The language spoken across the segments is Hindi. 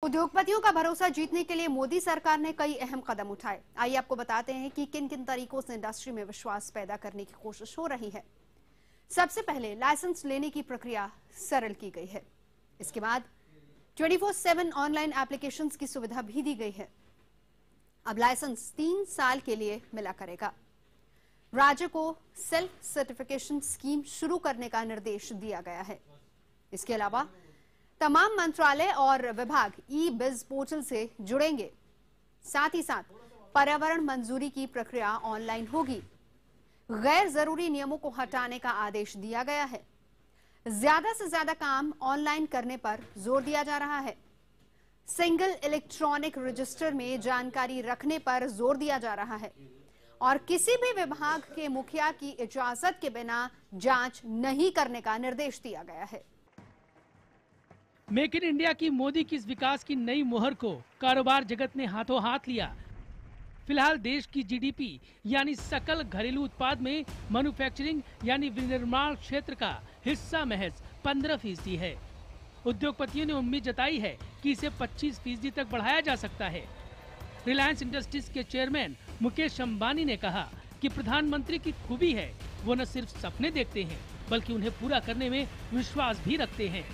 उद्योगपतियों का भरोसा जीतने के लिए मोदी सरकार ने कई अहम कदम उठाए। आइए आपको बताते हैं कि किन किन तरीकों से इंडस्ट्री में विश्वास पैदा करने की कोशिश हो रही है। सबसे पहले लाइसेंस लेने की प्रक्रिया सरल की गई है। इसके बाद 24/7 ऑनलाइन एप्लीकेशंस की सुविधा भी दी गई है। अब लाइसेंस 3 साल के लिए मिला करेगा। राज्य को सेल्फ सर्टिफिकेशन स्कीम शुरू करने का निर्देश दिया गया है। इसके अलावा तमाम मंत्रालय और विभाग ई-बिज पोर्टल से जुड़ेंगे। साथ ही साथ पर्यावरण मंजूरी की प्रक्रिया ऑनलाइन होगी। गैर जरूरी नियमों को हटाने का आदेश दिया गया है। ज्यादा से ज्यादा काम ऑनलाइन करने पर जोर दिया जा रहा है। सिंगल इलेक्ट्रॉनिक रजिस्टर में जानकारी रखने पर जोर दिया जा रहा है और किसी भी विभाग के मुखिया की इजाजत के बिना जांच नहीं करने का निर्देश दिया गया है। मेक इन इंडिया की मोदी की इस विकास की नई मुहर को कारोबार जगत ने हाथों हाथ लिया। फिलहाल देश की जीडीपी यानी सकल घरेलू उत्पाद में मैन्युफैक्चरिंग यानी विनिर्माण क्षेत्र का हिस्सा महज 15% है। उद्योगपतियों ने उम्मीद जताई है कि इसे 25% तक बढ़ाया जा सकता है। रिलायंस इंडस्ट्रीज के चेयरमैन मुकेश अंबानी ने कहा कि प्रधानमंत्री की खूबी है, वो न सिर्फ सपने देखते हैं बल्कि उन्हें पूरा करने में विश्वास भी रखते हैं।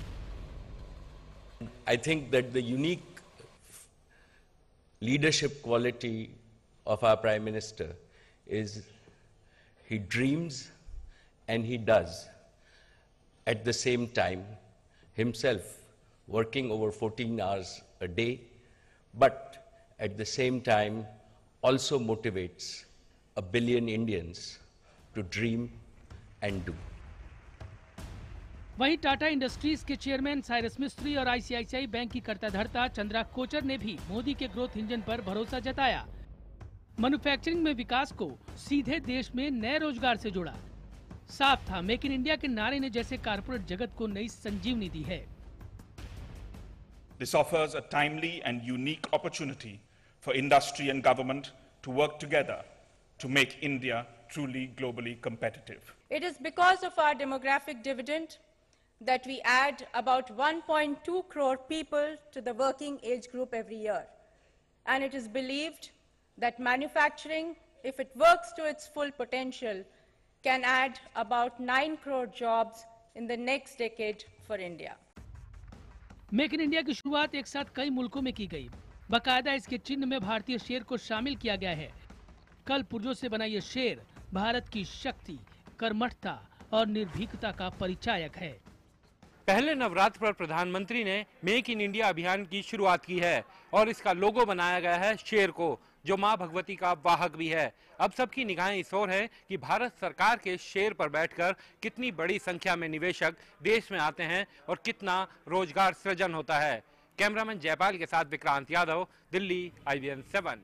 I think that the unique leadership quality of our Prime Minister is he dreams and he does at the same time, himself working over 14 hours a day, but at the same time also motivates 1 billion Indians to dream and do. वहीं टाटा इंडस्ट्रीज के चेयरमैन साइरस मिस्त्री और आईसीआईसीआई बैंक की कर्ताधर्ता चंद्रा कोचर ने भी मोदी के ग्रोथ इंजन पर भरोसा जताया। मैन्युफैक्चरिंग में विकास को सीधे देश में नए रोजगार से जोड़ा। साफ था मेक इन इंडिया के नारे ने जैसे कारपोरेट जगत को नई संजीवनी दी है। This offers a timely and unique opportunity for industry and government to work together to make India truly globally competitive. It is because of our demographic dividend that we add about 1.2 crore people to the working age group every year. And it is believed that manufacturing, if it works to its full potential, can add about 9 crore jobs in the next decade for India. Make in India की शुरुआत एक साथ कई मुल्कों में की गई। बाकायदा इसके चिन्ह में भारतीय शेर को शामिल किया गया है। कल पुर्जों से बना ये शेर भारत की शक्ति, कर्मठता और निर्भीकता का परिचायक है। पहले नवरात्र पर प्रधानमंत्री ने मेक इन इंडिया अभियान की शुरुआत की है और इसका लोगो बनाया गया है शेर को, जो मां भगवती का वाहक भी है। अब सबकी निगाहें इस ओर है कि भारत सरकार के शेर पर बैठकर कितनी बड़ी संख्या में निवेशक देश में आते हैं और कितना रोजगार सृजन होता है। कैमरामैन जयपाल के साथ विक्रांत यादव, दिल्ली, IVM 7।